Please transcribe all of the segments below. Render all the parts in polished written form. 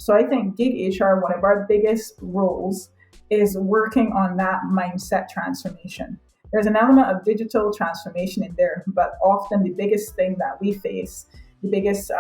So I think gig HR, one of our biggest roles is working on that mindset transformation. There's an element of digital transformation in there, but often the biggest thing that we face, the biggest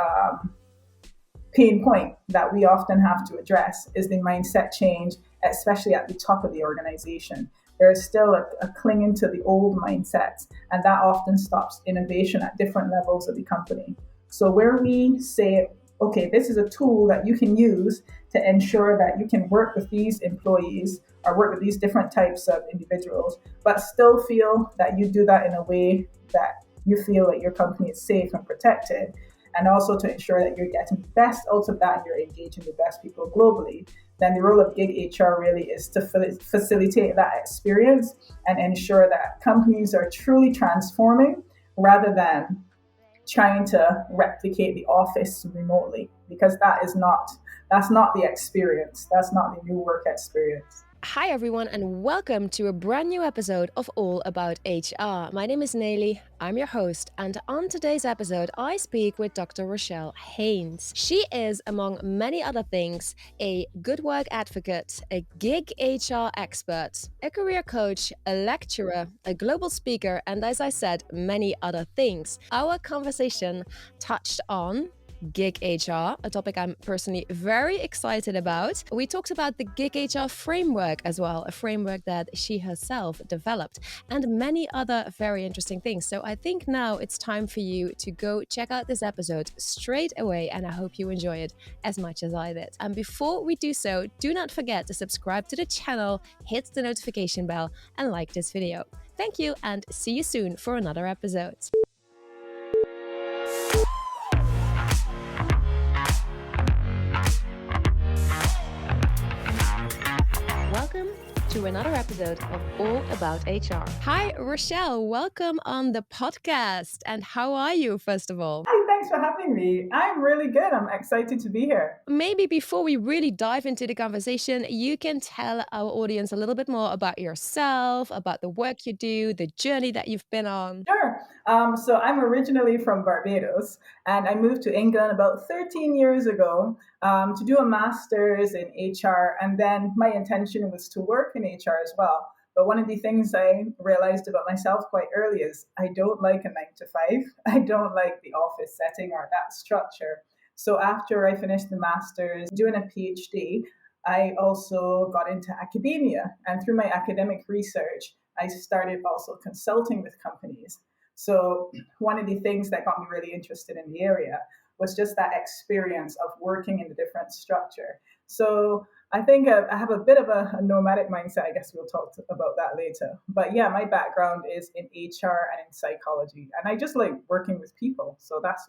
pain point that we often have to address is the mindset change, especially at the top of the organization. There is still a clinging to the old mindsets, and that often stops innovation at different levels of the company. So, where we say, okay, this is a tool that you can use to ensure that you can work with these employees or work with these different types of individuals, but still feel that you do that in a way that you feel that your company is safe and protected, and also to ensure that you're getting the best out of that and you're engaging the best people globally, then the role of gig HR really is to facilitate that experience and ensure that companies are truly transforming rather than trying to replicate the office remotely, because that's not the experience. That's not the new work experience. Hi, everyone, and welcome to a brand new episode of All About HR. My name is Nelly, I'm your host, and on today's episode, I speak with Dr. Rochelle Haynes. She is, among many other things, a good work advocate, a gig HR expert, a career coach, a lecturer, a global speaker, and as I said, many other things. Our conversation touched on gig HR, a topic I'm personally very excited about. We talked about the gig HR framework as well, a framework that she herself developed, and many other very interesting things. So I think now it's time for you to go check out this episode straight away, and I hope you enjoy it as much as I did. And before we do so, do not forget to subscribe to the channel, hit the notification bell, and like this video. Thank you, and see you soon for another episode. Welcome to another episode of All About HR. Hi, Rochelle. Welcome on the podcast. And how are you, first of all? Hi, thanks for having me. I'm really good. I'm excited to be here. Maybe before we really dive into the conversation, you can tell our audience a little bit more about yourself, about the work you do, the journey that you've been on. Sure. So I'm originally from Barbados, and I moved to England about 13 years ago to do a master's in HR. And then my intention was to work in HR as well. But one of the things I realized about myself quite early is I don't like a 9 to 5. I don't like the office setting or that structure. So after I finished the master's, doing a PhD, I also got into academia. And through my academic research, I started also consulting with companies. So one of the things that got me really interested in the area was just that experience of working in the different structure. So I think I have a bit of a nomadic mindset. I guess we'll talk about that later. But yeah, my background is in HR and in psychology, and I just like working with people. So that's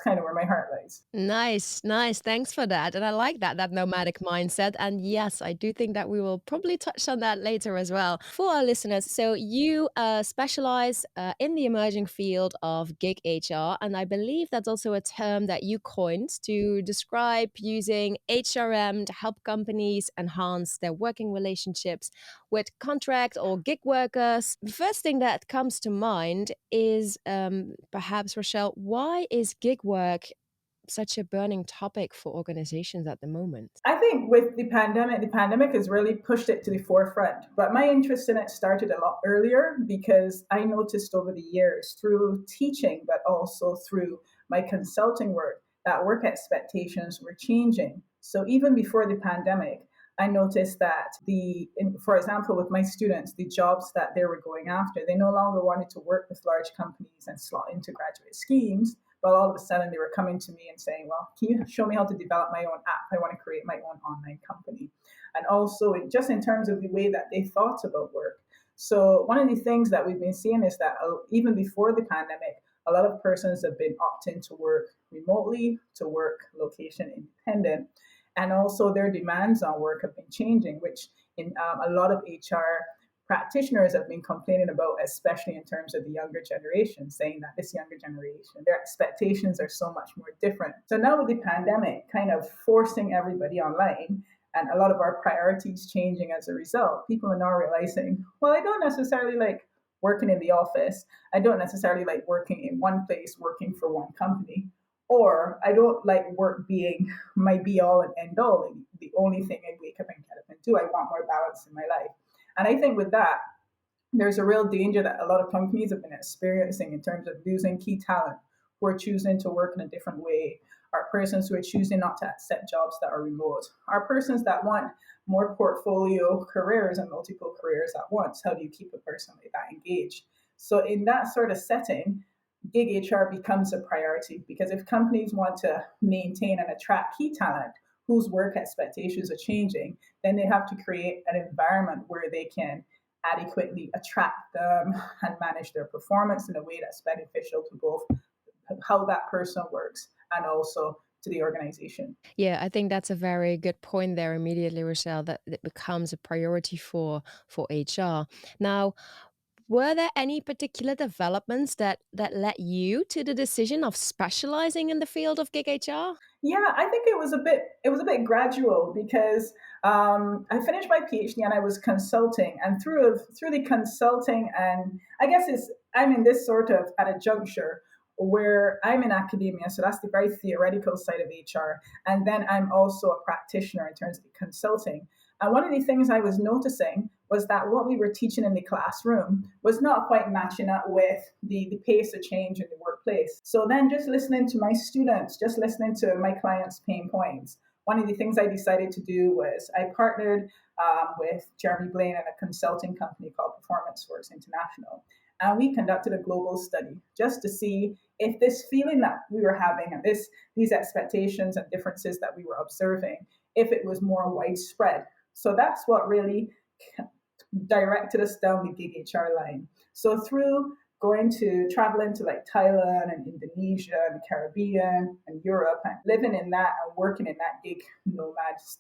kind of where my heart lies. Nice, nice. Thanks for that. And I like that nomadic mindset. And yes, I do think that we will probably touch on that later as well. For our listeners, so you specialize in the emerging field of gig HR. And I believe that's also a term that you coined to describe using HRM to help companies enhance their working relationships with contract or gig workers. The first thing that comes to mind is perhaps, Rochelle, why is gig work such a burning topic for organizations at the moment? I think with the pandemic has really pushed it to the forefront. But my interest in it started a lot earlier because I noticed over the years through teaching, but also through my consulting work, that work expectations were changing. So even before the pandemic, I noticed that for example, with my students, the jobs that they were going after, they no longer wanted to work with large companies and slot into graduate schemes. But all of a sudden, they were coming to me and saying, well, can you show me how to develop my own app? I want to create my own online company. And also, just in terms of the way that they thought about work. So one of the things that we've been seeing is that even before the pandemic, a lot of persons have been opting to work remotely, to work location independent. And also their demands on work have been changing, which in a lot of HR practitioners have been complaining about, especially in terms of the younger generation, saying that this younger generation, their expectations are so much more different. So now with the pandemic kind of forcing everybody online and a lot of our priorities changing as a result, people are now realizing, well, I don't necessarily like working in the office. I don't necessarily like working in one place, working for one company. or I don't like work being my be all and end all, like the only thing I wake up and get up and do. I want more balance in my life. And I think with that, there's a real danger that a lot of companies have been experiencing in terms of losing key talent who are choosing to work in a different way, are persons who are choosing not to accept jobs that are remote, are persons that want more portfolio careers and multiple careers at once. How do you keep a person like that engaged? So in that sort of setting, gig HR becomes a priority, because if companies want to maintain and attract key talent whose work expectations are changing, then they have to create an environment where they can adequately attract them and manage their performance in a way that's beneficial to both how that person works and also to the organization. Yeah, I think that's a very good point there immediately, Rochelle, that it becomes a priority for HR. Now, were there any particular developments that led you to the decision of specializing in the field of gig HR? Yeah, I think it was a bit gradual, because I finished my PhD and I was consulting, and through the consulting, and I guess I'm in this sort of at a juncture where I'm in academia, so that's the very theoretical side of HR, and then I'm also a practitioner in terms of the consulting. And one of the things I was noticing was that what we were teaching in the classroom was not quite matching up with the pace of change in the workplace. So then, just listening to my students, just listening to my clients' pain points, one of the things I decided to do was I partnered with Jeremy Blaine and a consulting company called Performance Works International. And we conducted a global study just to see if this feeling that we were having and these expectations and differences that we were observing, if it was more widespread. So that's what really directed us down the gig HR line. So through traveling to like Thailand and Indonesia and the Caribbean and Europe, and living in that and working in that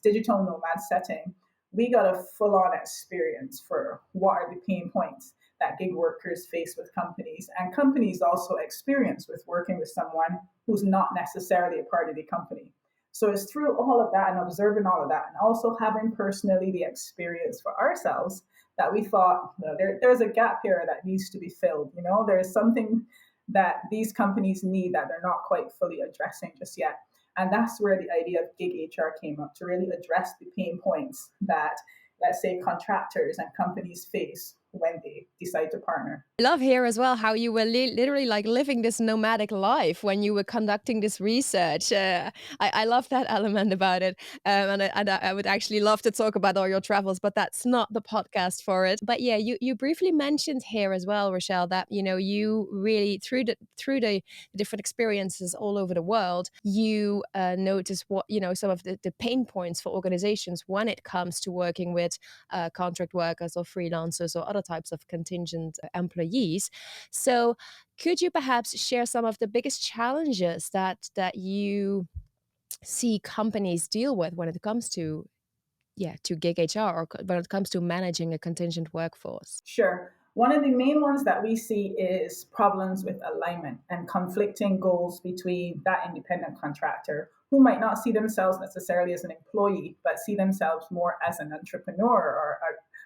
digital nomad setting, we got a full on experience for what are the pain points that gig workers face with companies, and companies also experience with working with someone who's not necessarily a part of the company. So it's through all of that and observing all of that, and also having personally the experience for ourselves, that we thought, there's a gap here that needs to be filled. There's something that these companies need that they're not quite fully addressing just yet. And that's where the idea of gig HR came up, to really address the pain points that, let's say, contractors and companies face when they decide to partner. I love here as well how you were literally like living this nomadic life when you were conducting this research. I love that element about it, and I would actually love to talk about all your travels, but that's not the podcast for it. But yeah, you briefly mentioned here as well, Rochelle, that you really through the different experiences all over the world, you notice what some of the pain points for organizations when it comes to working with contract workers or freelancers or other types of contingent employees. So could you perhaps share some of the biggest challenges that you see companies deal with when it comes to gig HR, or when it comes to managing a contingent workforce? Sure. One of the main ones that we see is problems with alignment and conflicting goals between that independent contractor, who might not see themselves necessarily as an employee, but see themselves more as an entrepreneur,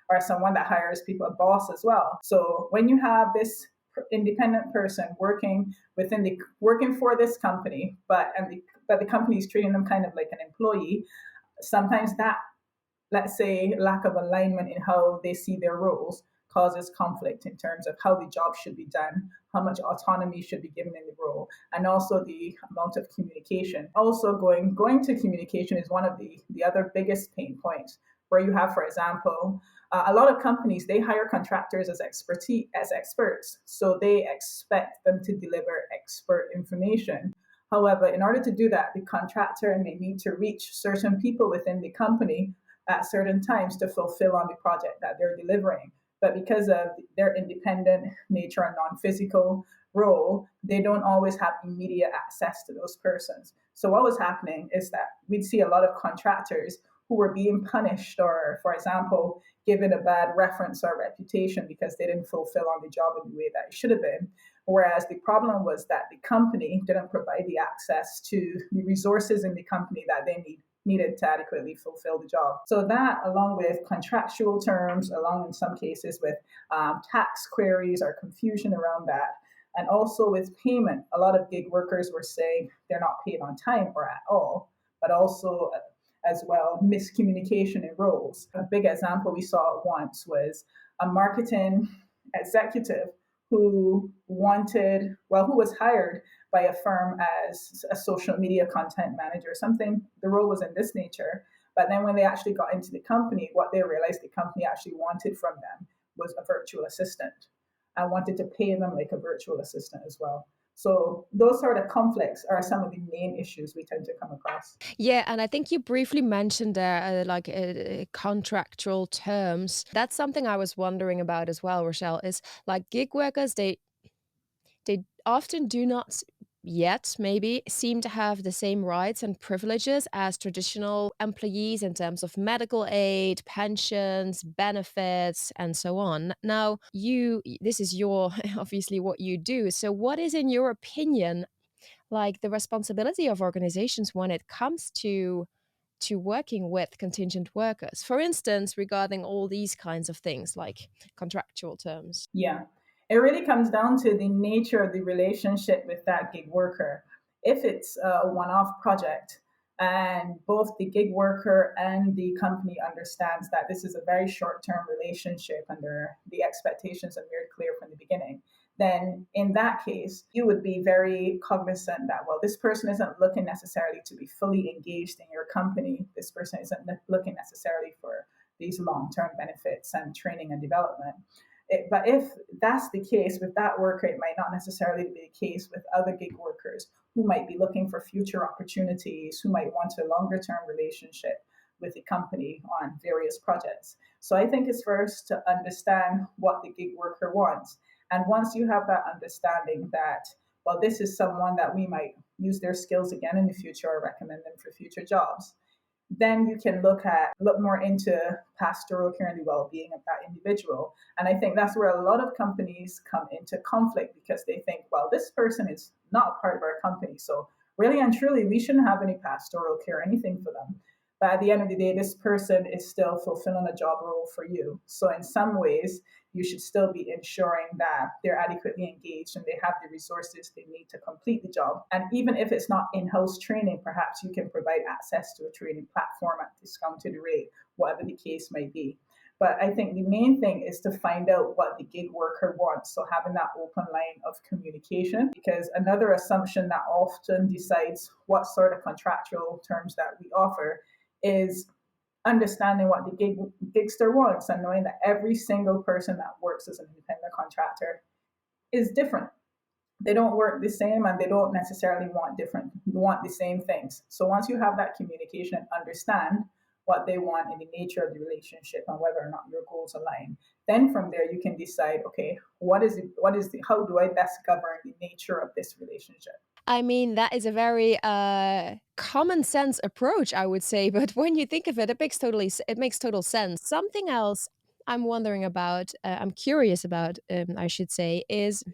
or someone that hires people, a boss as well. So when you have this independent person working for this company, but the company is treating them kind of like an employee, sometimes that, let's say, lack of alignment in how they see their roles causes conflict in terms of how the job should be done, how much autonomy should be given in the role, and also the amount of communication. Also, going to communication is one of the other biggest pain points, where you have, for example, a lot of companies, they hire contractors as experts, so they expect them to deliver expert information. However, in order to do that, the contractor may need to reach certain people within the company at certain times to fulfill on the project that they're delivering. But because of their independent nature and non-physical role, they don't always have immediate access to those persons. So what was happening is that we'd see a lot of contractors who were being punished, or, for example, given a bad reference or reputation because they didn't fulfill on the job in the way that it should have been. Whereas the problem was that the company didn't provide the access to the resources in the company that they needed to adequately fulfill the job. So that, along with contractual terms, along in some cases with tax queries or confusion around that, And also with payment, a lot of gig workers were saying they're not paid on time or at all, but also as well miscommunication in roles. A big example we saw once was a marketing executive who was hired by a firm as a social media content manager, something, the role was in this nature. But then when they actually got into the company, what they realized the company actually wanted from them was a virtual assistant and wanted to pay them like a virtual assistant as well. So those sort of conflicts are some of the main issues we tend to come across. Yeah, and I think you briefly mentioned there contractual terms. That's something I was wondering about as well, Rochelle, is like gig workers, they often do not yet maybe seem to have the same rights and privileges as traditional employees in terms of medical aid, pensions, benefits, and so on. Now, this is your obviously what you do. So what is, in your opinion, like the responsibility of organizations when it comes to working with contingent workers, for instance, regarding all these kinds of things like contractual terms? Yeah, it really comes down to the nature of the relationship with that gig worker. If it's a one off project and both the gig worker and the company understands that this is a very short term relationship and the expectations are very clear from the beginning, then in that case, you would be very cognizant that, well, this person isn't looking necessarily to be fully engaged in your company. This person isn't looking necessarily for these long term benefits and training and development. But if that's the case with that worker, it might not necessarily be the case with other gig workers who might be looking for future opportunities, who might want a longer term relationship with the company on various projects. So I think it's first to understand what the gig worker wants. And once you have that understanding that, well, this is someone that we might use their skills again in the future or recommend them for future jobs, then you can look more into pastoral care and the well-being of that individual. And I think that's where a lot of companies come into conflict because they think, well, this person is not part of our company, so really and truly we shouldn't have any pastoral care or anything for them. But at the end of the day, this person is still fulfilling a job role for you. So in some ways, you should still be ensuring that they're adequately engaged and they have the resources they need to complete the job. And even if it's not in-house training, perhaps you can provide access to a training platform at discounted rate, whatever the case might be. But I think the main thing is to find out what the gig worker wants. So having that open line of communication, because another assumption that often decides what sort of contractual terms that we offer is understanding what the gigster wants and knowing that every single person that works as an independent contractor is different. They don't work the same and they don't necessarily want the same things. So once you have that communication and understand what they want in the nature of the relationship and whether or not your goals align, then from there you can decide, okay, how do I best govern the nature of this relationship? I mean, that is a very common sense approach, I would say. But when you think of it, it makes total sense. Something else I'm wondering about, I'm curious about, I should say, is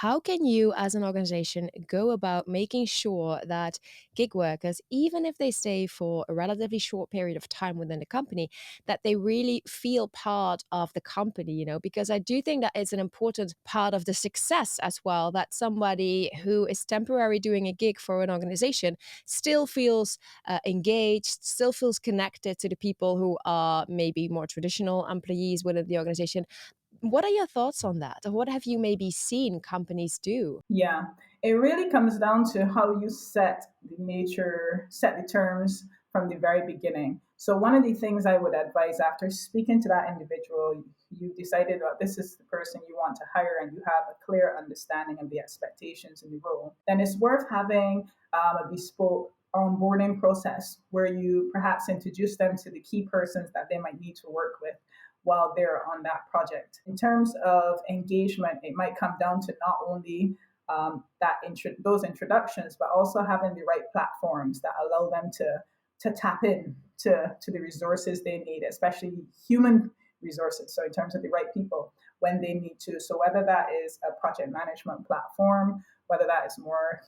how can you as an organization go about making sure that gig workers, even if they stay for a relatively short period of time within the company, that they really feel part of the company, because I do think that it's an important part of the success as well, that somebody who is temporarily doing a gig for an organization still feels engaged, still feels connected to the people who are maybe more traditional employees within the organization. What are your thoughts on that? Or what have you maybe seen companies do? Yeah, it really comes down to how you set the terms from the very beginning. So one of the things I would advise after speaking to that individual, you decided that this is the person you want to hire and you have a clear understanding of the expectations in the role, then it's worth having a bespoke onboarding process where you perhaps introduce them to the key persons that they might need to work with while they're on that project. In terms of engagement, it might come down to not only those introductions, but also having the right platforms that allow them to tap in to the resources they need, especially human resources. So in terms of the right people when they need to. So whether that is a project management platform, whether that is more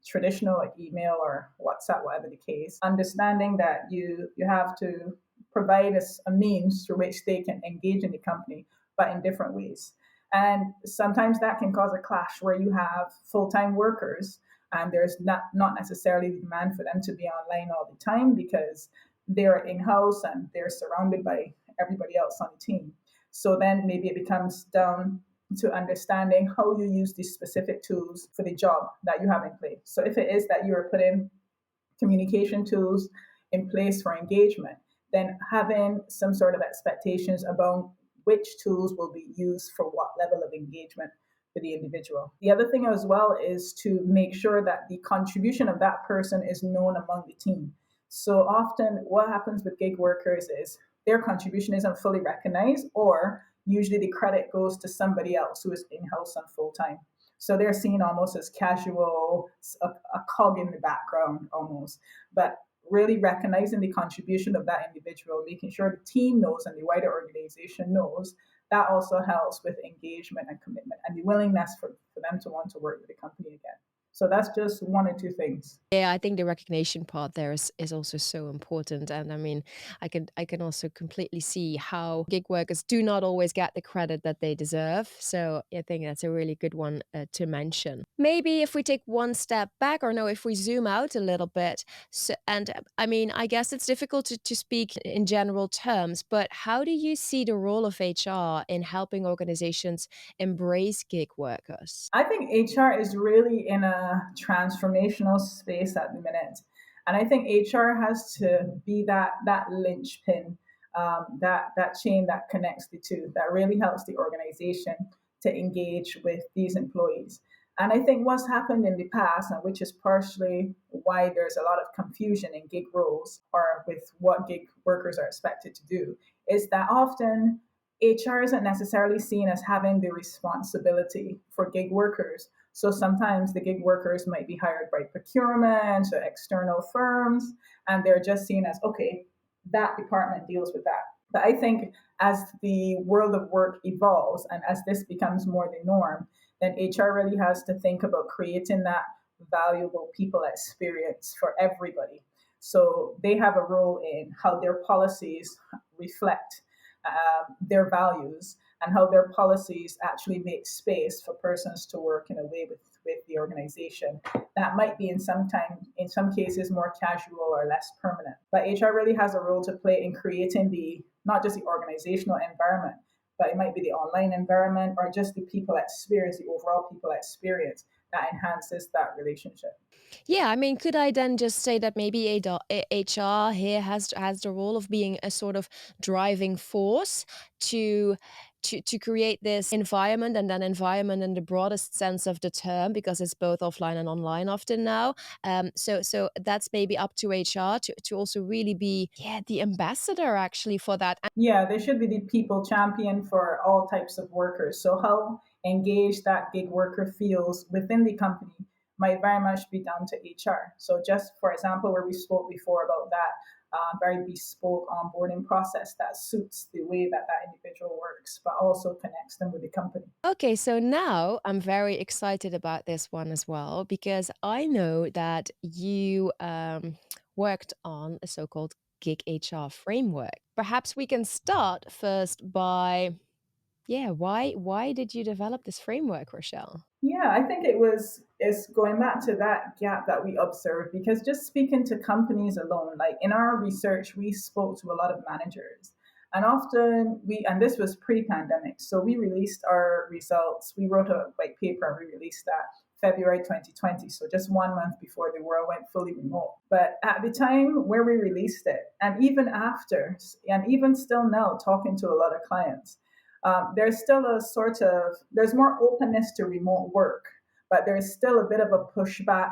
traditional like email or WhatsApp, whatever the case, understanding that you have to provide us a means through which they can engage in the company, but in different ways. And sometimes that can cause a clash where you have full-time workers and there's not necessarily the demand for them to be online all the time because they're in-house and they're surrounded by everybody else on the team. So then maybe it becomes down to understanding how you use these specific tools for the job that you have in place. So if it is that you are putting communication tools in place for engagement, then having some sort of expectations about which tools will be used for what level of engagement for the individual. The other thing as well is to make sure that the contribution of that person is known among the team. So often what happens with gig workers is their contribution isn't fully recognized, or usually the credit goes to somebody else who is in-house and full-time. So they're seen almost as casual, a cog in the background almost. But really recognizing the contribution of that individual, making sure the team knows and the wider organization knows, that also helps with engagement and commitment and the willingness for them to want to work with the company again. So that's just one or two things. Yeah, I think the recognition part there is also so important. And I mean, I can also completely see how gig workers do not always get the credit that they deserve. So I think that's a really good one to mention. Maybe if we take one step back, or no, if we zoom out a little bit. So, and I mean, I guess it's difficult to speak in general terms, but how do you see the role of HR in helping organizations embrace gig workers? I think HR is really in a transformational space at the minute. And I think HR has to be that linchpin, that chain that connects the two, that really helps the organization to engage with these employees. And I think what's happened in the past, and which is partially why there's a lot of confusion in gig roles or with what gig workers are expected to do, is that often HR isn't necessarily seen as having the responsibility for gig workers. So sometimes the gig workers might be hired by procurement or external firms, and they're just seen as, okay, that department deals with that. But I think as the world of work evolves and as this becomes more the norm, then HR really has to think about creating that valuable people experience for everybody. So they have a role in how their policies reflect their values and how their policies actually make space for persons to work in a way with the organization that might be in some cases more casual or less permanent. But HR really has a role to play in creating the not just the organizational environment, but it might be the online environment or just the people experience, the overall people experience that enhances that relationship. Yeah, I mean, could I then just say that maybe HR here has the role of being a sort of driving force to to create this environment, and then environment in the broadest sense of the term, because it's both offline and online often now. So that's maybe up to HR to also really be, yeah, the ambassador actually for that. Yeah, there should be the people champion for all types of workers. So how engaged that gig worker feels within the company might very much be down to HR. So just for example, where we spoke before about that very bespoke onboarding process that suits the way that that individual works, but also connects them with the company. Okay, so now I'm very excited about this one as well, because I know that you worked on a so-called gig HR framework. Perhaps we can start first by, yeah, why did you develop this framework, Rochelle? Yeah, I think it's going back to that gap that we observed because just speaking to companies alone, like in our research, we spoke to a lot of managers. And often and this was pre-pandemic, so we released our results. We wrote a white paper and we released that February 2020, so just 1 month before the world went fully remote. But at the time where we released it, and even after, and even still now, talking to a lot of clients, there's still there's more openness to remote work, but there's still a bit of a pushback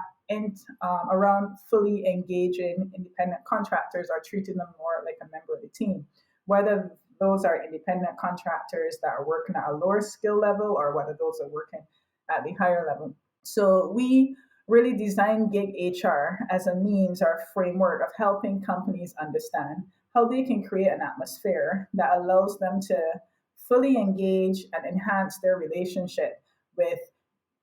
around fully engaging independent contractors or treating them more like a member of the team, whether those are independent contractors that are working at a lower skill level or whether those are working at the higher level. So we really design gig HR as a means or a framework of helping companies understand how they can create an atmosphere that allows them to fully engage and enhance their relationship with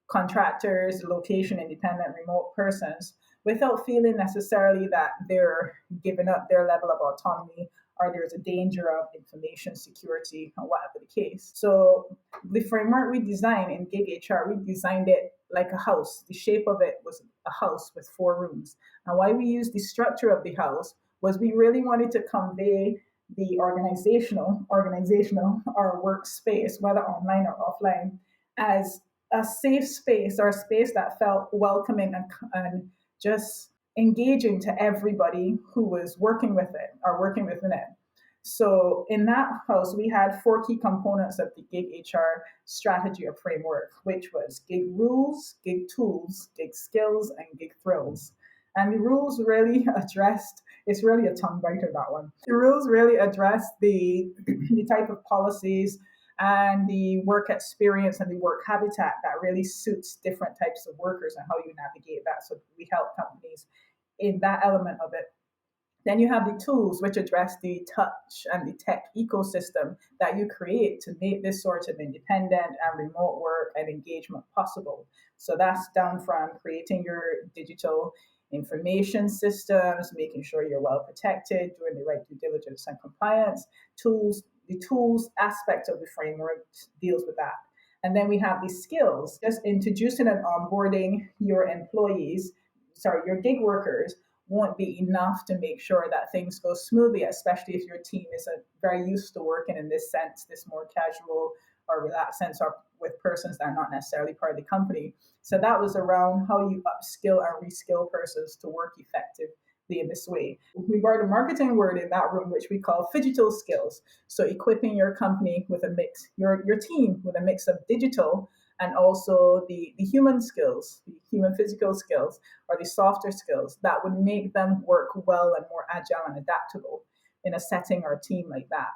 contractors, location independent remote persons without feeling necessarily that they're giving up their level of autonomy or there's a danger of information security or whatever the case. So the framework we designed in Gig HR, we designed it like a house. The shape of it was a house with 4 rooms. And why we used the structure of the house was we really wanted to convey the organizational or workspace, whether online or offline, as a safe space or a space that felt welcoming and just engaging to everybody who was working with it or working within it. So in that house, we had 4 key components of the Gig HR strategy or framework, which was Gig rules, Gig tools, Gig skills, and Gig thrills. And the rules really addressed, it's really a tongue biter, that one. The rules really addressed the type of policies and the work experience and the work habitat that really suits different types of workers and how you navigate that. So we help companies in that element of it. Then you have the tools which address the touch and the tech ecosystem that you create to make this sort of independent and remote work and engagement possible. So that's down from creating your digital information systems, making sure you're well protected, doing the right due diligence and compliance. The tools aspect of the framework deals with that. And then we have the skills, just introducing and onboarding your your gig workers won't be enough to make sure that things go smoothly, especially if your team is very used to working in this sense, this more casual or relaxed sense, or with persons that are not necessarily part of the company. So that was around how you upskill and reskill persons to work effectively in this way. We brought a marketing word in that room, which we call phygital skills. So equipping your company with a mix, your team with a mix of digital and also the human skills, the human physical skills, or the softer skills that would make them work well and more agile and adaptable in a setting or a team like that.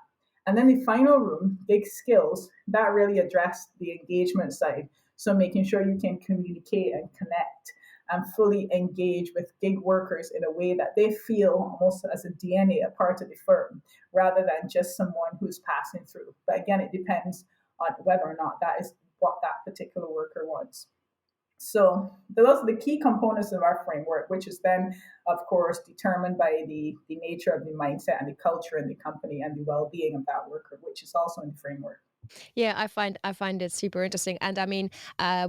And then the final room, Gig skills, that really addressed the engagement side. So making sure you can communicate and connect and fully engage with gig workers in a way that they feel almost as a DNA, a part of the firm, rather than just someone who's passing through. But again, it depends on whether or not that is what that particular worker wants. So those are the key components of our framework, which is then, of course, determined by the nature of the mindset and the culture in the company and the well-being of that worker, which is also in the framework. Yeah, I find it super interesting, and I mean,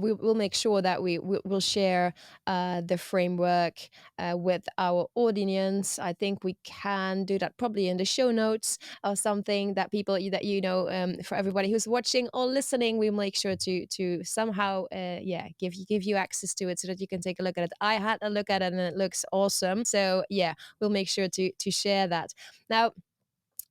we will make sure that will share the framework with our audience. I think we can do that probably in the show notes or something that people that for everybody who's watching or listening, we make sure to somehow give you access to it so that you can take a look at it. I had a look at it and it looks awesome. So yeah, we'll make sure to share that. Now,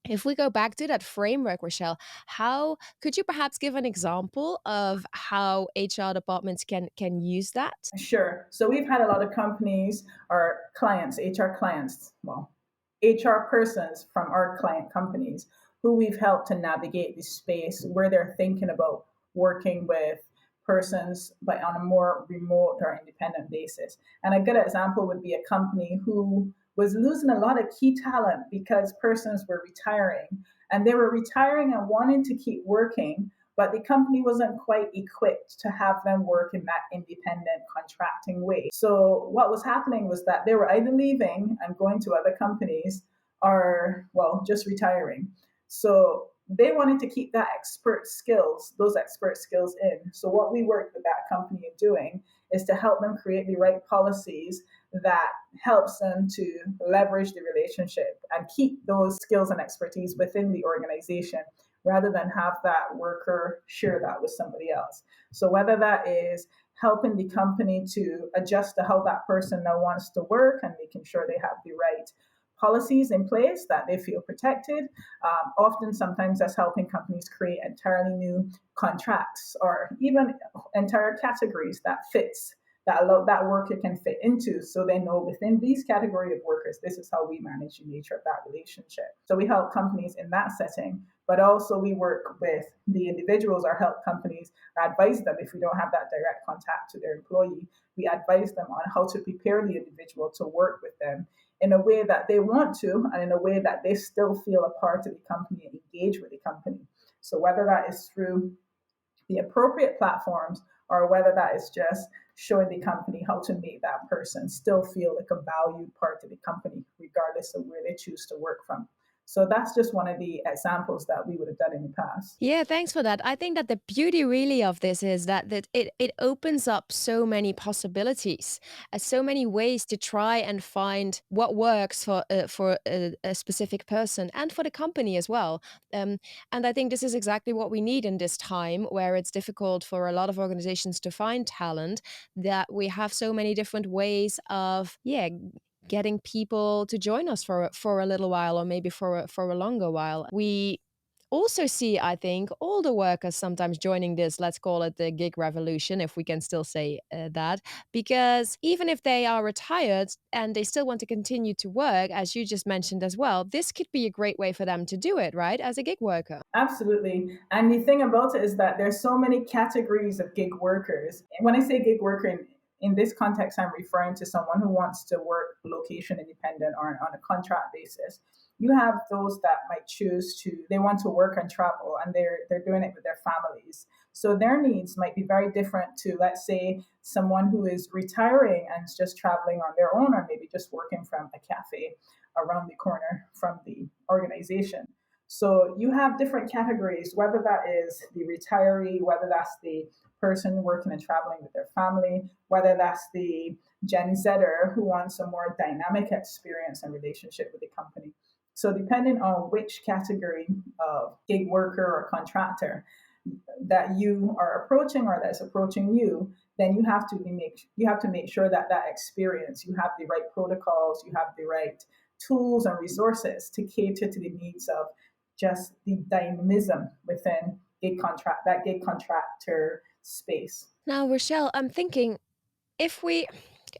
if we go back to that framework, Rochelle, how could you perhaps give an example of how HR departments can use that? Sure. So we've had a lot of companies or clients, HR clients, well, HR persons from our client companies who we've helped to navigate the space where they're thinking about working with persons, but on a more remote or independent basis. And a good example would be a company who was losing a lot of key talent because persons were retiring, and they were retiring and wanting to keep working, but the company wasn't quite equipped to have them work in that independent contracting way. So what was happening was that they were either leaving and going to other companies or, well, just retiring. So they wanted to keep those expert skills in. So what we worked with that company in doing is to help them create the right policies that helps them to leverage the relationship and keep those skills and expertise within the organization rather than have that worker share that with somebody else. So whether that is helping the company to adjust to how that person now wants to work and making sure they have the right policies in place that they feel protected. Often, sometimes that's helping companies create entirely new contracts or even entire categories that fits that worker can fit into, so they know within these category of workers, this is how we manage the nature of that relationship. So we help companies in that setting, but also we work with the individuals or help companies or advise them if we don't have that direct contact to their employee. We advise them on how to prepare the individual to work with them in a way that they want to and in a way that they still feel a part of the company and engage with the company. So whether that is through the appropriate platforms or whether that is just showing the company how to make that person still feel like a valued part of the company, regardless of where they choose to work from. So that's just one of the examples that we would have done in the past. Yeah, thanks for that. I think that the beauty really of this is that it opens up so many possibilities, so many ways to try and find what works for a specific person and for the company as well. And I think this is exactly what we need in this time where it's difficult for a lot of organizations to find talent, that we have so many different ways of, yeah, getting people to join us for a little while or maybe for a longer while. We also see, I think, older workers sometimes joining this, let's call it the gig revolution, if we can still say that, because even if they are retired and they still want to continue to work, as you just mentioned as well, this could be a great way for them to do it, right, as a gig worker. Absolutely. And the thing about it is that there's so many categories of gig workers. When I say gig worker in this context, I'm referring to someone who wants to work location independent or on a contract basis. You have those that might choose to, they want to work and travel and they're doing it with their families. So their needs might be very different to, let's say, someone who is retiring and is just traveling on their own or maybe just working from a cafe around the corner from the organization. So you have different categories, whether that is the retiree, whether that's the person working and traveling with their family, whether that's the Gen Zer who wants a more dynamic experience and relationship with the company. So depending on which category of gig worker or contractor that you are approaching or that's approaching you, then you have to make sure that that experience, you have the right protocols, you have the right tools and resources to cater to the needs of just the dynamism within that gig contractor space. Now, Rochelle, I'm thinking, if we,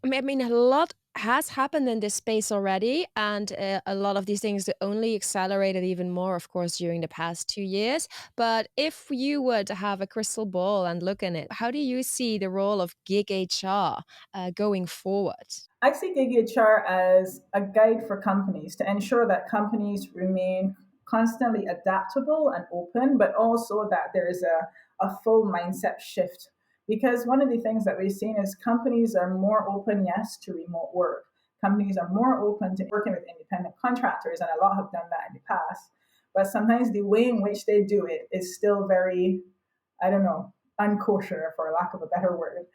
I mean, a lot has happened in this space already, and a lot of these things only accelerated even more, of course, during the past 2 years. But if you were to have a crystal ball and look in it, how do you see the role of gig HR going forward? I see gig HR as a guide for companies to ensure that companies remain constantly adaptable and open, but also that there is a full mindset shift. Because one of the things that we've seen is companies are more open, yes, to remote work. Companies are more open to working with independent contractors, and a lot have done that in the past. But sometimes the way in which they do it is still very, I don't know, unkosher, for lack of a better word,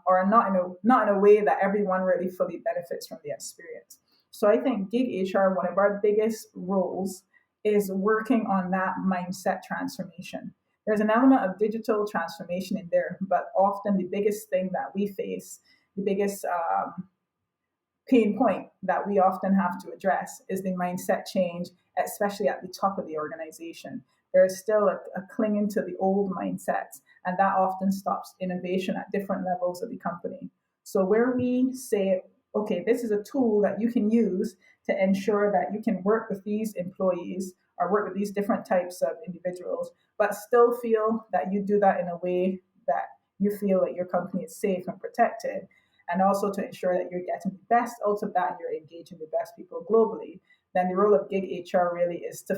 or not in a way that everyone really fully benefits from the experience. So I think gig HR, one of our biggest roles, is working on that mindset transformation. There's an element of digital transformation in there, but often the biggest thing that we face, the biggest pain point that we often have to address is the mindset change, especially at the top of the organization. There is still a clinging to the old mindsets, and that often stops innovation at different levels of the company. So, where we say, okay, this is a tool that you can use to ensure that you can work with these employees or work with these different types of individuals, but still feel that you do that in a way that you feel that your company is safe and protected, and also to ensure that you're getting the best out of that and you're engaging the best people globally, then the role of gig HR really is to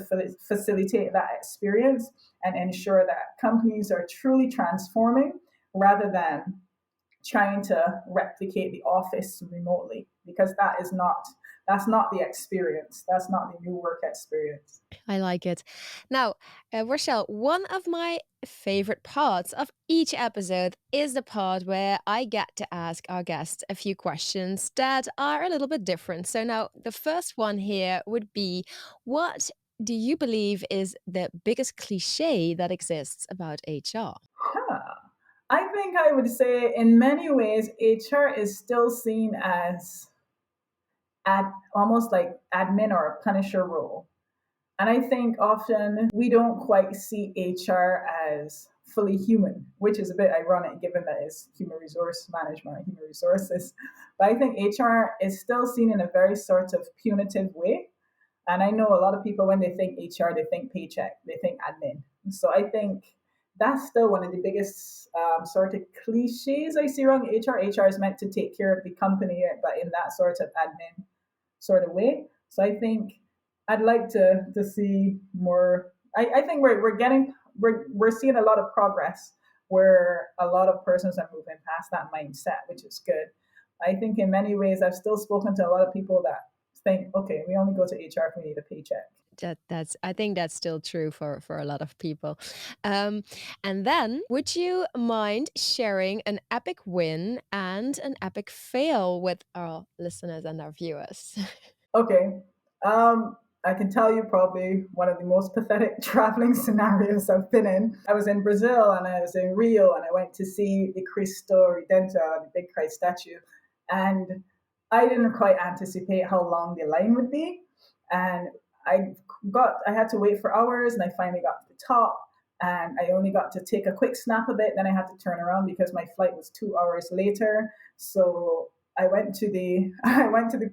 facilitate that experience and ensure that companies are truly transforming rather than trying to replicate the office remotely, because that's not the experience. That's not the new work experience. I like it. Now, Rochelle, one of my favorite parts of each episode is the part where I get to ask our guests a few questions that are a little bit different. So, now the first one here would be, what do you believe is the biggest cliche that exists about HR? Huh. I think I would say in many ways, HR is still seen as almost like admin or a punisher role. And I think often we don't quite see HR as fully human, which is a bit ironic given that it's human resource management or human resources. But I think HR is still seen in a very sort of punitive way. And I know a lot of people, when they think HR, they think paycheck, they think admin. So I think that's still one of the biggest sort of cliches I see around HR. HR is meant to take care of the company, but in that sort of admin sort of way. So I think I'd like to see more. I think we're seeing a lot of progress where a lot of persons are moving past that mindset, which is good. I think in many ways I've still spoken to a lot of people that think, okay, we only go to HR if we need a paycheck. I think that's still true for a lot of people. And then, would you mind sharing an epic win and an epic fail with our listeners and our viewers? Okay. I can tell you probably one of the most pathetic traveling scenarios I've been in. I was in Brazil and I was in Rio and I went to see the Cristo Redentor, the big Christ statue. And I didn't quite anticipate how long the line would be. And I had to wait for hours and I finally got to the top and I only got to take a quick snap of it. Then I had to turn around because my flight was 2 hours later. So I went to the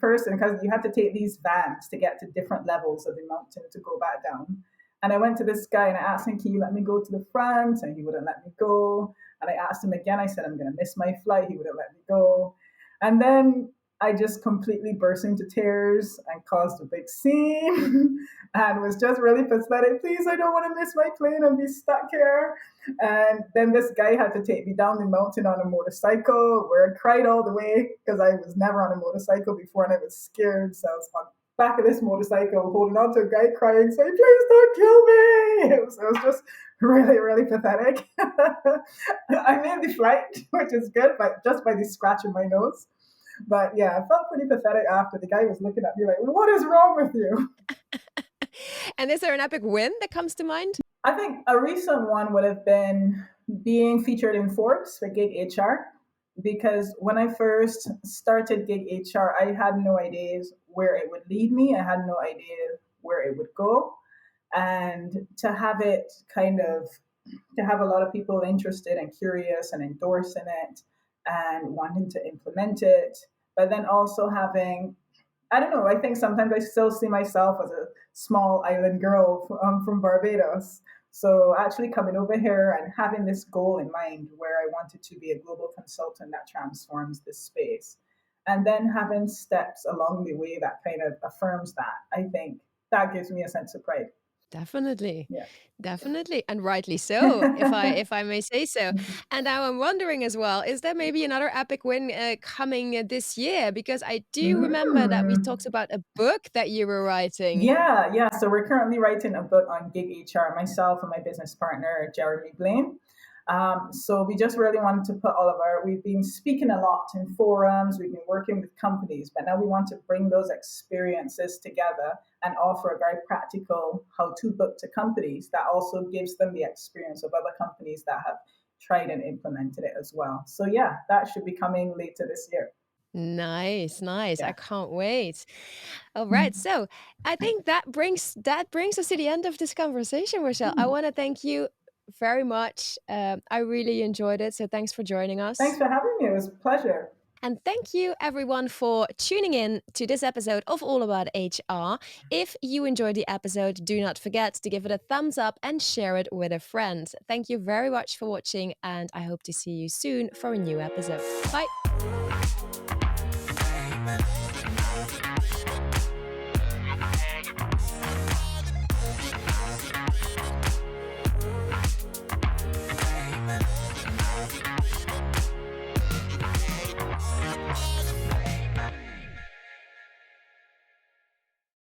person because you had to take these vans to get to different levels of the mountain to go back down. And I went to this guy and I asked him, "Can you let me go to the front?" And he wouldn't let me go. And I asked him again. I said, "I'm going to miss my flight." He wouldn't let me go. And then I just completely burst into tears and caused a big scene and was just really pathetic. "Please, I don't want to miss my plane and be stuck here." And then this guy had to take me down the mountain on a motorcycle where I cried all the way because I was never on a motorcycle before and I was scared. So I was on the back of this motorcycle holding on to a guy crying, saying, "Please don't kill me." It was just really, really pathetic. I made the flight, which is good, but just by the scratch in my nose. But yeah, I felt pretty pathetic after. The guy was looking at me like, "What is wrong with you?" And is there an epic win that comes to mind? I think a recent one would have been being featured in Forbes for Gig HR, because when I first started Gig HR, I had no ideas where it would lead me. I had no idea where it would go. And to have it to have a lot of people interested and curious and endorsing it and wanting to implement it, but then also having, I don't know, I think sometimes I still see myself as a small island girl from Barbados. So actually coming over here and having this goal in mind where I wanted to be a global consultant that transforms this space, and then having steps along the way that kind of affirms that, I think that gives me a sense of pride. Definitely. Yeah. Definitely, and rightly so, if I may say so. And now I'm wondering as well, is there maybe another epic win coming this year? Because I do remember that we Mm. talked about a book that you were writing. Yeah. So we're currently writing a book on gig HR, myself and my business partner, Jeremy Blaine. So we just really wanted to put we've been speaking a lot in forums, we've been working with companies, but now we want to bring those experiences together and offer a very practical how-to book to companies that also gives them the experience of other companies that have tried and implemented it as well. So yeah, that should be coming later this year. Nice, nice. I Yeah. can't wait. All right. So I think that brings us to the end of this conversation, Rochelle. I want to thank you very much. I really enjoyed it. So thanks for joining Thanks us. for having me. It was a pleasure. And thank you everyone for tuning in to this episode of All About HR. If you enjoyed the episode, do not forget to give it a thumbs up and share it with a friend. Thank you very much for watching, and I hope to see you soon for a new episode. Bye.